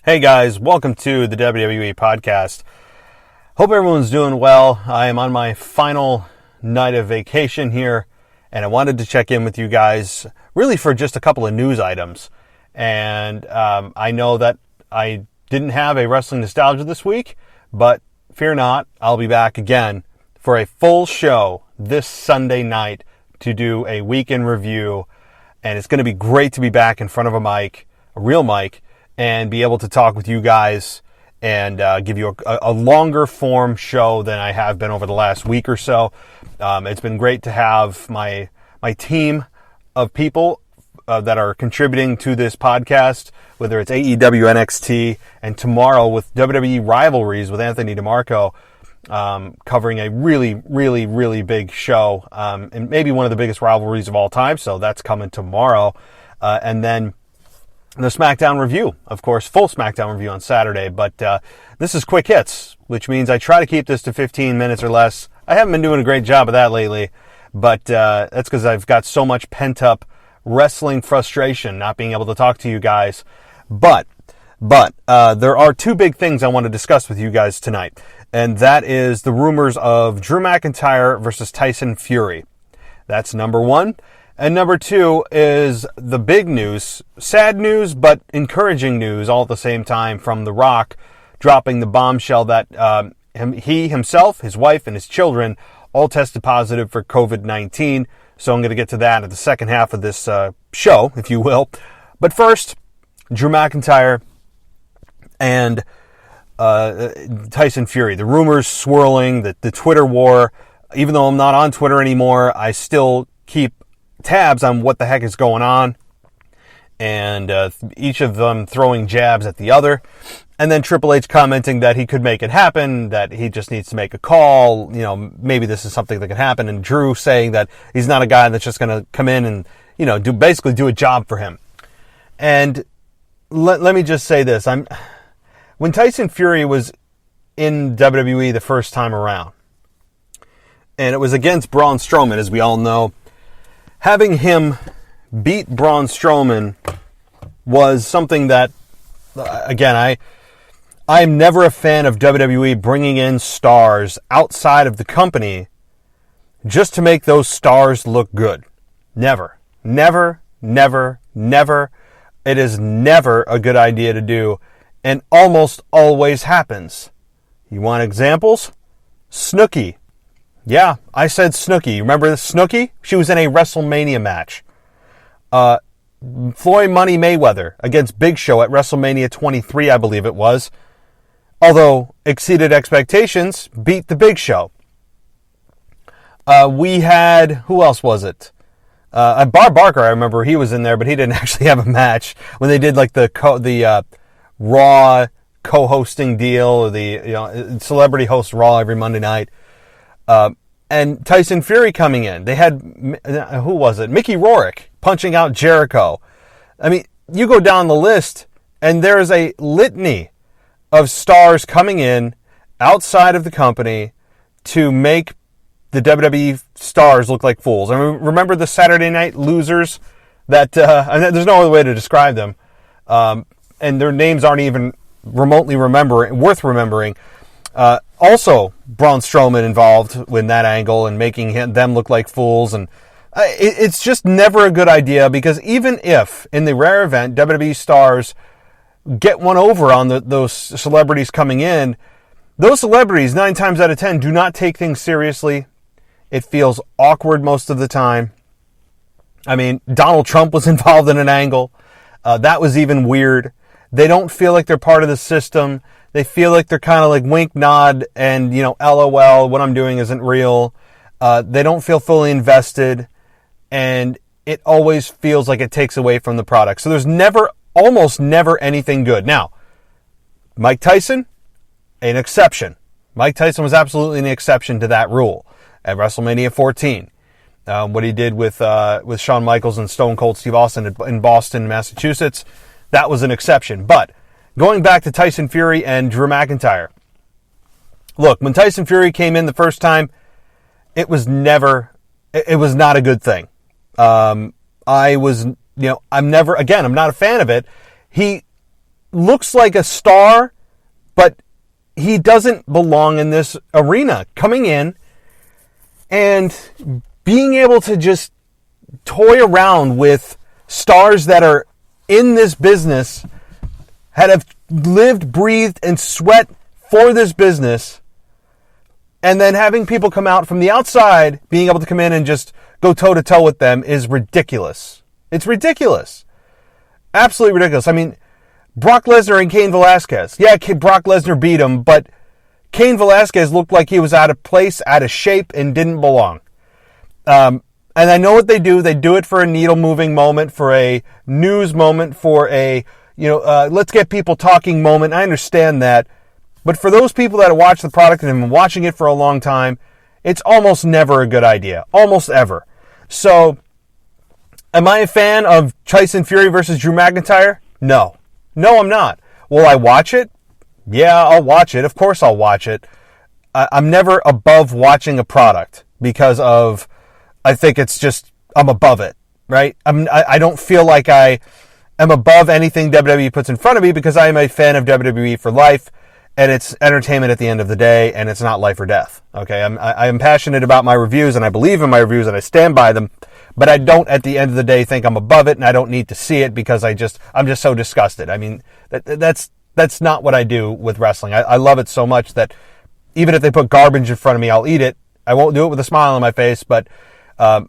Hey guys, welcome to the WWE podcast. Hope everyone's doing well. I am on my final night of vacation here, and I wanted to check in with you guys really for just a couple of news items. And I know that I didn't have a wrestling nostalgia this week, but fear not, I'll be back again for a full show this Sunday night to do a weekend review. And it's going to be great to be back in front of a mic, a real mic, and be able to talk with you guys and give you a longer form show than I have been over the last week or so. It's been great to have my team of people that are contributing to this podcast, whether it's AEW, NXT, and tomorrow with WWE Rivalries with Anthony DeMarco, covering a really big show, and maybe one of the biggest rivalries of all time. So that's coming tomorrow. And then the SmackDown review, of course, full SmackDown review on Saturday. But this is quick hits, which means I try to keep this to 15 minutes or less. I haven't been doing a great job of that lately, but that's because I've got so much pent-up wrestling frustration not being able to talk to you guys. But there are two big things I want to discuss with you guys tonight, and that is the rumors of Drew McIntyre versus Tyson Fury. That's number one. And number two is the big news, sad news, but encouraging news all at the same time from The Rock, dropping the bombshell that he himself, his wife, and his children all tested positive for COVID-19. So I'm going to get to that at the second half of this show, if you will. But first, Drew McIntyre and Tyson Fury. The rumors swirling, the Twitter war. Even though I'm not on Twitter anymore, I still keep tabs on what the heck is going on, and each of them throwing jabs at the other, and then Triple H commenting that he could make it happen, that he just needs to make a call, maybe this is something that could happen, and Drew saying that he's not a guy that's just going to come in and, basically do a job for him. And let me just say this, when Tyson Fury was in WWE the first time around, and it was against Braun Strowman, as we all know, having him beat Braun Strowman was something that, again, I'm never a fan of WWE bringing in stars outside of the company just to make those stars look good. Never. Never. It is never a good idea to do, and almost always happens. You want examples? Snooki. Yeah, I said Snooki. Remember Snooki? She was in a WrestleMania match. Floyd Money Mayweather against Big Show at WrestleMania 23, I believe it was. Although exceeded expectations, beat the Big Show. We had, who else was it? Bob Barker, I remember he was in there, but he didn't actually have a match when they did like the Raw co-hosting deal, or the celebrity host Raw every Monday night. And Tyson Fury coming in. They had, who was it? Mickey Rourke punching out Jericho. I mean, you go down the list, and there's a litany of stars coming in outside of the company to make the WWE stars look like fools. I mean, remember the Saturday Night Losers? That there's no other way to describe them. And their names aren't even remotely worth remembering. Also, Braun Strowman involved in that angle and making them look like fools. And it's just never a good idea, because even if, in the rare event, WWE stars get one over on those celebrities coming in, those celebrities, 9 times out of 10, do not take things seriously. It feels awkward most of the time. I mean, Donald Trump was involved in an angle. That was even weird. They don't feel like they're part of the system. They feel like they're kind of like wink, nod, and, LOL, what I'm doing isn't real. They don't feel fully invested, and it always feels like it takes away from the product. So there's almost never anything good. Now, Mike Tyson, an exception. Mike Tyson was absolutely an exception to that rule at WrestleMania 14. What he did with Shawn Michaels and Stone Cold Steve Austin in Boston, Massachusetts, that was an exception. But going back to Tyson Fury and Drew McIntyre. Look, when Tyson Fury came in the first time, it was not a good thing. I'm not a fan of it. looks like a star, but he doesn't belong in this arena. Coming in and being able to just toy around with stars that are in this business, have lived, breathed, and sweat for this business, and then having people come out from the outside, being able to come in and just go toe-to-toe with them is ridiculous. It's ridiculous. Absolutely ridiculous. I mean, Brock Lesnar and Cain Velasquez. Yeah, Brock Lesnar beat him, but Cain Velasquez looked like he was out of place, out of shape, and didn't belong. And I know what they do. They do it for a needle-moving moment, for a news moment, for a, let's get people talking moment. I understand that. But for those people that watch the product and have been watching it for a long time, it's almost never a good idea. Almost ever. So, am I a fan of Tyson Fury versus Drew McIntyre? No. No, I'm not. Will I watch it? Yeah, I'll watch it. Of course I'll watch it. I'm never above watching a product because of, I think it's just, I'm above it, right? I don't feel like I am above anything WWE puts in front of me because I am a fan of WWE for life, and it's entertainment at the end of the day, and it's not life or death, okay? I am passionate about my reviews, and I believe in my reviews, and I stand by them, but I don't, at the end of the day, think I'm above it, and I don't need to see it because I'm just so disgusted. I mean, that's not what I do with wrestling. I love it so much that even if they put garbage in front of me, I'll eat it. I won't do it with a smile on my face, but let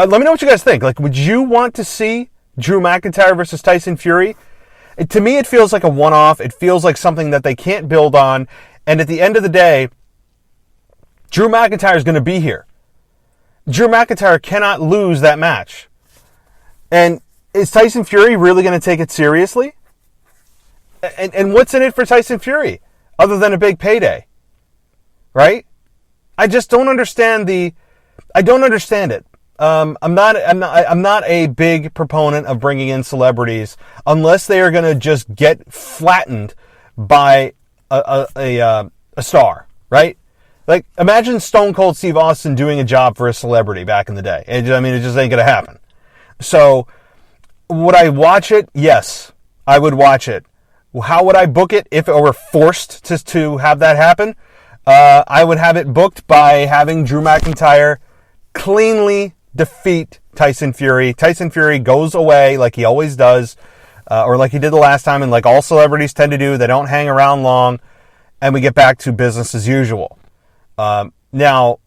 me know what you guys think. Like, would you want to see Drew McIntyre versus Tyson Fury? To me, it feels like a one-off. It feels like something that they can't build on. And at the end of the day, Drew McIntyre is going to be here. Drew McIntyre cannot lose that match. And is Tyson Fury really going to take it seriously? And what's in it for Tyson Fury other than a big payday? Right? I just don't understand I don't understand it. I'm not a big proponent of bringing in celebrities unless they are going to just get flattened by a star, right? Like, imagine Stone Cold Steve Austin doing a job for a celebrity back in the day. It just ain't going to happen. So, would I watch it? Yes, I would watch it. How would I book it if it were forced to have that happen? I would have it booked by having Drew McIntyre cleanly defeat Tyson Fury. Tyson Fury goes away like he always does, or like he did the last time, and like all celebrities tend to do. They don't hang around long, and we get back to business as usual. Now,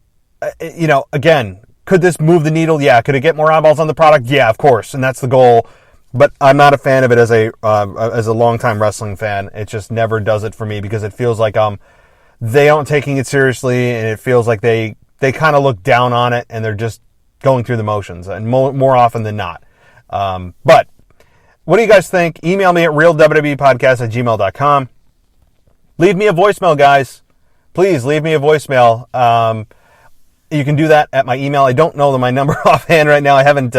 again, could this move the needle? Yeah. Could it get more eyeballs on the product? Yeah, of course, and that's the goal. But I'm not a fan of it as a longtime wrestling fan. It just never does it for me because it feels like they aren't taking it seriously, and it feels like they kind of look down on it, and they're just going through the motions, and more often than not. But what do you guys think? Email me at realwwepodcast@gmail.com. Leave me a voicemail, guys. Please leave me a voicemail. You can do that at my email. I don't know my number offhand right now. I haven't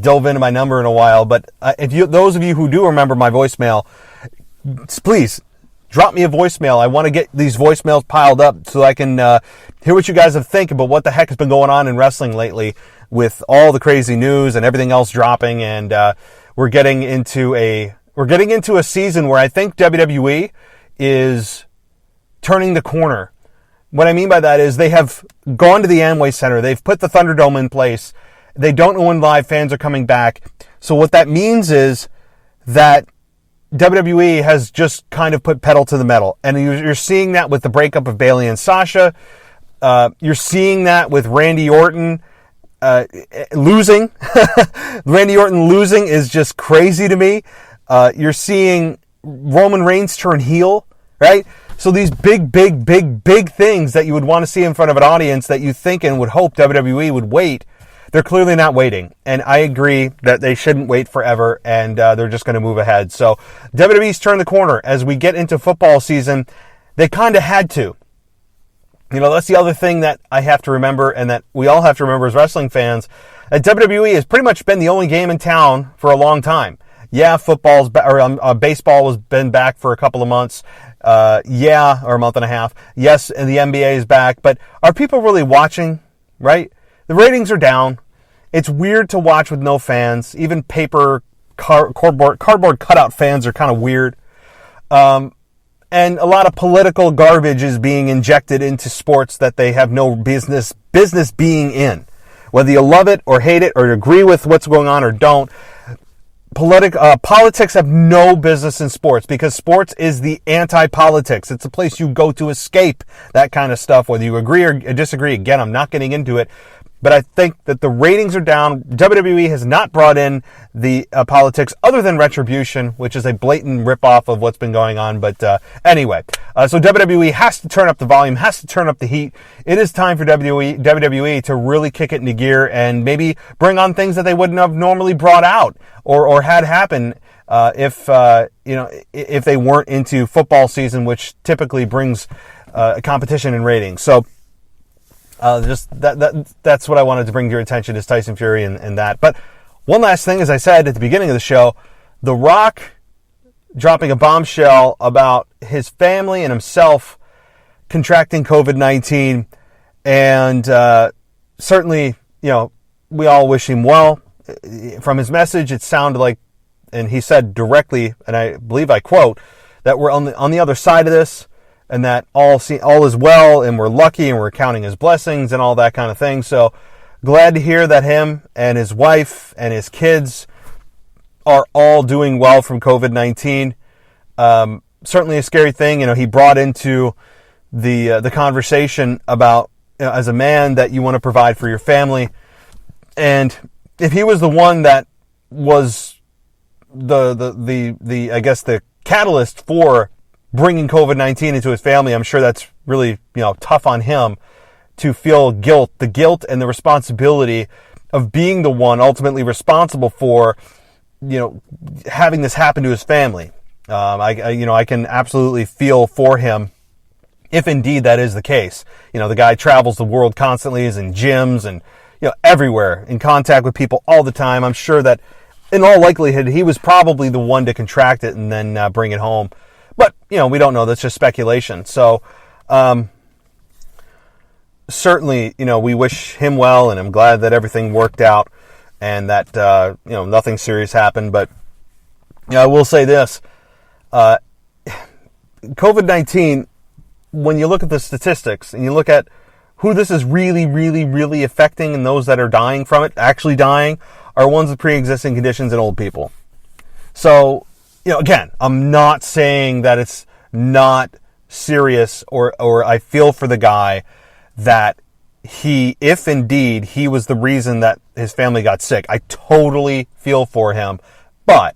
dove into my number in a while. But those of you who do remember my voicemail, please drop me a voicemail. I want to get these voicemails piled up so I can hear what you guys have think about what the heck has been going on in wrestling lately with all the crazy news and everything else dropping. And we're getting into a season where I think WWE is turning the corner. What I mean by that is they have gone to the Amway Center. They've put the Thunderdome in place. They don't know when live fans are coming back. So what that means is that WWE has just kind of put pedal to the metal. And you're seeing that with the breakup of Bayley and Sasha. You're seeing that with Randy Orton losing. Randy Orton losing is just crazy to me. You're seeing Roman Reigns turn heel, right? So these big things that you would want to see in front of an audience that you think and would hope WWE would wait, they're clearly not waiting. And I agree that they shouldn't wait forever, and they're just going to move ahead. So WWE's turned the corner. As we get into football season, they kind of had to. That's the other thing that I have to remember, and that we all have to remember as wrestling fans, that WWE has pretty much been the only game in town for a long time. Yeah, baseball has been back for a couple of months. Or a month and a half. Yes, and the NBA is back. But are people really watching, right? The ratings are down. It's weird to watch with no fans. Even pay-per cardboard cutout fans are kind of weird. And a lot of political garbage is being injected into sports that they have no business being in. Whether you love it or hate it or agree with what's going on or don't, politics have no business in sports, because sports is the anti-politics. It's a place you go to escape that kind of stuff, whether you agree or disagree. Again, I'm not getting into it, but I think that the ratings are down. WWE has not brought in the politics other than Retribution, which is a blatant ripoff of what's been going on. But anyway, so WWE has to turn up the volume, has to turn up the heat. It is time for WWE to really kick it into gear and maybe bring on things that they wouldn't have normally brought out or had happen if they weren't into football season, which typically brings competition and ratings. So. That's what I wanted to bring to your attention, is Tyson Fury and that. But one last thing, as I said at the beginning of the show, The Rock dropping a bombshell about his family and himself contracting COVID-19. And certainly, we all wish him well. From his message, it sounded like, and he said directly, and I believe I quote, that we're on the other side of this, and that all is well, and we're lucky, and we're counting his blessings, and all that kind of thing. So glad to hear that him and his wife and his kids are all doing well from COVID-19. Certainly a scary thing. He brought into the conversation about, as a man, that you want to provide for your family. And if he was the one that was the I guess the catalyst for bringing COVID-19 into his family, I'm sure that's really, tough on him to feel the guilt and the responsibility of being the one ultimately responsible for, having this happen to his family. I can absolutely feel for him if indeed that is the case. The guy travels the world constantly, is in gyms and, everywhere, in contact with people all the time. I'm sure that in all likelihood, he was probably the one to contract it and then bring it home. But, we don't know. That's just speculation. So, certainly, we wish him well, and I'm glad that everything worked out and that, nothing serious happened. But, I will say this. COVID-19, when you look at the statistics and you look at who this is really, really, really affecting, and those that are dying from it, actually dying, are ones with pre-existing conditions and old people. So, again, I'm not saying that it's not serious or I feel for the guy that if indeed he was the reason that his family got sick. I totally feel for him. But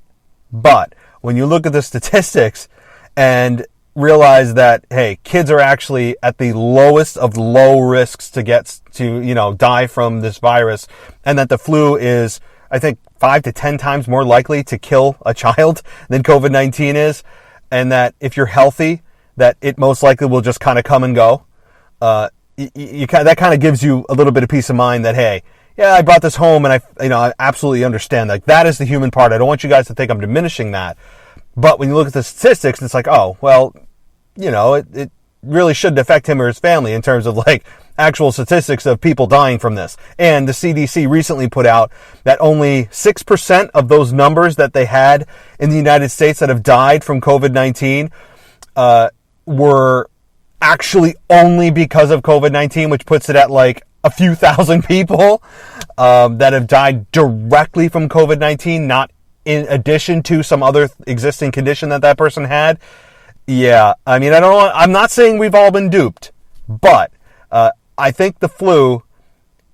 when you look at the statistics and realize that, hey, kids are actually at the lowest of low risks to die from this virus, and that the flu is, I think, 5 to 10 times more likely to kill a child than COVID-19 is, and that if you're healthy, that it most likely will just kind of come and go. That kind of gives you a little bit of peace of mind that, hey, yeah, I brought this home, and I absolutely understand. Like, that is the human part. I don't want you guys to think I'm diminishing that. But when you look at the statistics, it's like, oh, well, it really shouldn't affect him or his family in terms of actual statistics of people dying from this. And the CDC recently put out that only 6% of those numbers that they had in the United States that have died from COVID-19 were actually only because of COVID-19, which puts it at a few thousand people that have died directly from COVID-19, not in addition to some other existing condition that person had. Yeah, I mean, I'm not saying we've all been duped, but I think the flu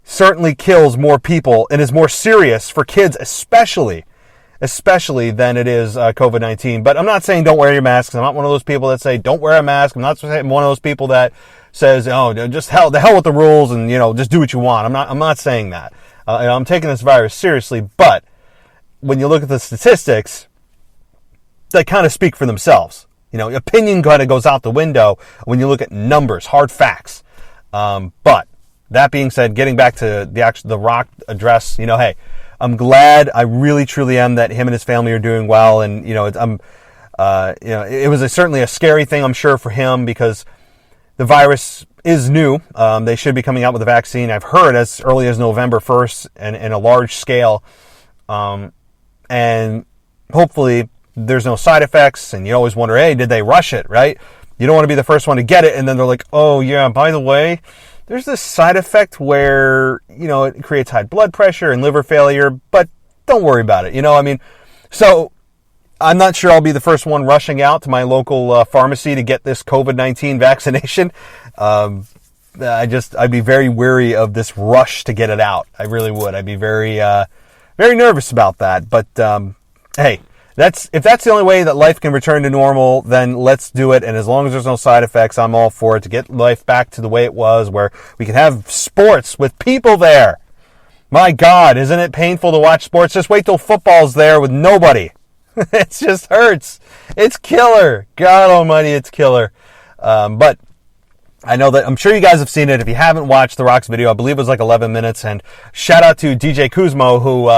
certainly kills more people and is more serious for kids, especially than it is COVID-19. But I'm not saying don't wear your masks. I'm not one of those people that say don't wear a mask. I'm not one of those people that says, oh, just the hell with the rules and just do what you want. I'm not saying that. I'm taking this virus seriously, but when you look at the statistics, they kind of speak for themselves. Opinion kind of goes out the window when you look at numbers, hard facts. But that being said, getting back to the Rock address, hey, I'm glad, I really truly am, that him and his family are doing well. And, it was certainly a scary thing, I'm sure, for him, because the virus is new. They should be coming out with a vaccine, I've heard, as early as November 1st and a large scale. And hopefully there's no side effects, and you always wonder, hey, did they rush it, right? You don't want to be the first one to get it, and then they're like, oh, yeah, by the way, there's this side effect where, it creates high blood pressure and liver failure, but don't worry about it, So I'm not sure I'll be the first one rushing out to my local pharmacy to get this COVID-19 vaccination. I'd be very wary of this rush to get it out. I really would. I'd be very, very nervous about that. But, hey, if that's the only way that life can return to normal, then let's do it. And as long as there's no side effects, I'm all for it, to get life back to the way it was, where we can have sports with people there. My God, isn't it painful to watch sports? Just wait till football's there with nobody. It just hurts. It's killer. God almighty, it's killer. But I know that, I'm sure you guys have seen it. If you haven't watched The Rock's video, I believe it was like 11 minutes. And shout out to DJ Kuzmo, who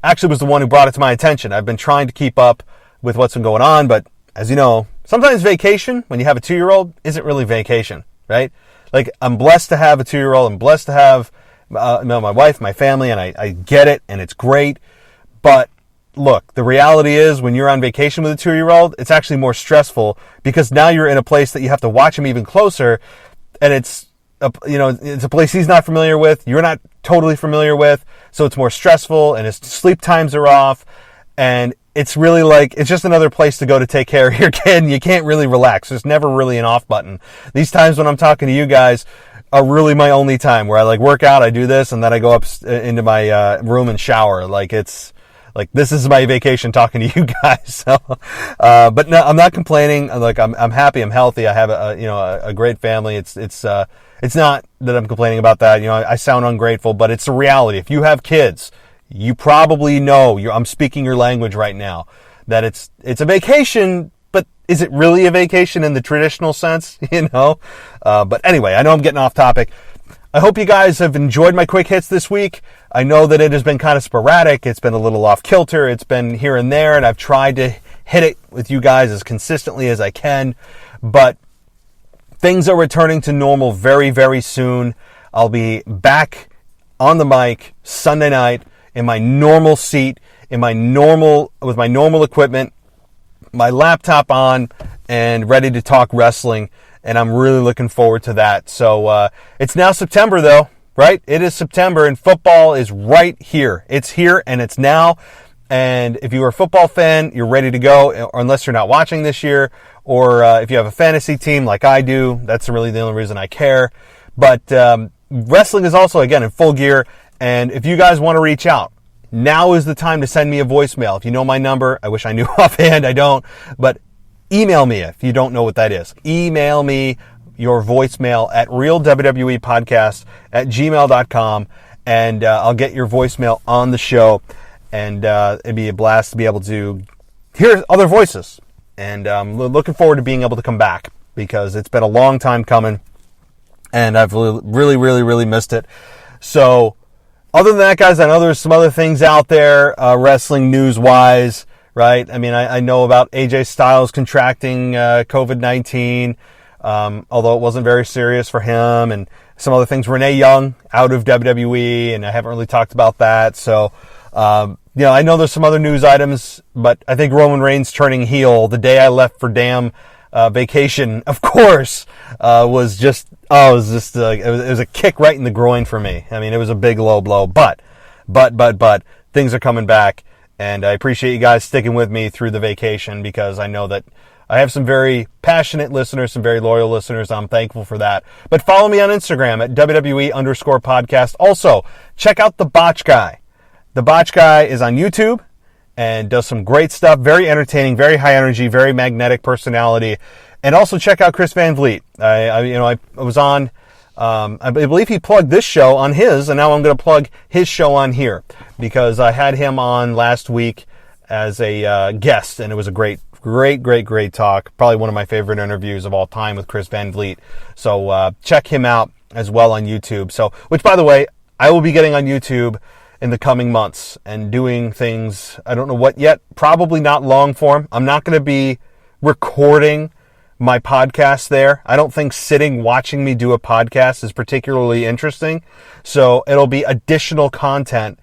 actually was the one who brought it to my attention. I've been trying to keep up with what's been going on, but as you know, sometimes vacation, when you have a 2-year-old, isn't really vacation, right? Like, I'm blessed to have a 2-year-old. I'm blessed to have my wife, my family, and I get it, and it's great. But look, the reality is, when you're on vacation with a 2-year-old, it's actually more stressful, because now you're in a place that you have to watch him even closer, and it's a place he's not familiar with, you're not totally familiar with, so it's more stressful, and his sleep times are off, and it's really like, it's just another place to go to take care of your kid, and you can't really relax. There's never really an off button. These times when I'm talking to you guys are really my only time, where I work out, I do this, and then I go up into my room and shower. This is my vacation talking to you guys. So, but no, I'm not complaining. I'm happy. I'm healthy. I have a great family. It's not that I'm complaining about that. I sound ungrateful, but it's a reality. If you have kids, you probably know, I'm speaking your language right now, that it's a vacation, but is it really a vacation in the traditional sense? But anyway, I know I'm getting off topic. I hope you guys have enjoyed my quick hits this week. I know that it has been kind of sporadic. It's been a little off kilter. It's been here and there, and I've tried to hit it with you guys as consistently as I can. But things are returning to normal very, very soon. I'll be back on the mic Sunday night in my normal seat, with my normal equipment, my laptop on, and ready to talk wrestling. And I'm really looking forward to that. So it's now September, though, right? It is September, and football is right here. It's here, and it's now. And if you're a football fan, you're ready to go, or unless you're not watching this year, or if you have a fantasy team like I do, that's really the only reason I care. But wrestling is also, again, in full gear. And if you guys want to reach out, now is the time to send me a voicemail. If you know my number, I wish I knew offhand, I don't. But email me if you don't know what that is. Email me your voicemail at realwwepodcast@gmail.com, and I'll get your voicemail on the show. And it'd be a blast to be able to hear other voices. And I'm looking forward to being able to come back, because it's been a long time coming, and I've really, really, really missed it. So other than that, guys, I know there's some other things out there, wrestling news-wise, right? I mean, I know about AJ Styles contracting COVID-19, although it wasn't very serious for him, and some other things. Renee Young out of WWE, and I haven't really talked about that. So, I know there's some other news items, but I think Roman Reigns turning heel the day I left for damn vacation, of course, it was a kick right in the groin for me. I mean, it was a big low blow, but things are coming back. And I appreciate you guys sticking with me through the vacation, because I know that I have some very passionate listeners, some very loyal listeners. I'm thankful for that. But follow me on Instagram at wwe_podcast. Also, check out The Botch Guy. The Botch Guy is on YouTube and does some great stuff. Very entertaining, very high energy, very magnetic personality. And also check out Chris Van Vliet. I was on, I believe he plugged this show on his, and now I'm going to plug his show on here, because I had him on last week as a guest, and it was a great talk. Probably one of my favorite interviews of all time with Chris Van Vliet. So check him out as well on YouTube. So, which, by the way, I will be getting on YouTube in the coming months and doing things, I don't know what yet, probably not long form. I'm not going to be recording my podcast there. I don't think sitting watching me do a podcast is particularly interesting. So it'll be additional content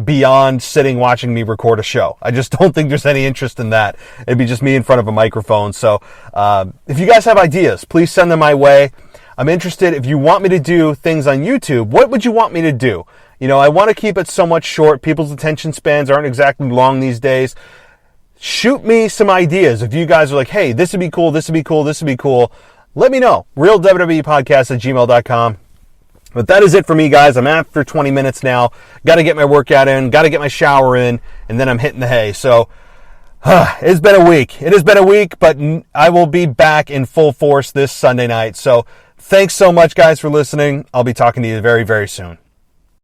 beyond sitting watching me record a show. I just don't think there's any interest in that. It'd be just me in front of a microphone. So if you guys have ideas, please send them my way. I'm interested. If you want me to do things on YouTube, what would you want me to do? You know, I want to keep it somewhat short. People's attention spans aren't exactly long these days. Shoot me some ideas. If you guys are like, hey, this would be cool, this would be cool, this would be cool, let me know. realwwepodcast@gmail.com. But that is it for me, guys. I'm after 20 minutes now. Got to get my workout in, got to get my shower in, and then I'm hitting the hay. So it's been a week. It has been a week, but I will be back in full force this Sunday night. So thanks so much, guys, for listening. I'll be talking to you very, very soon.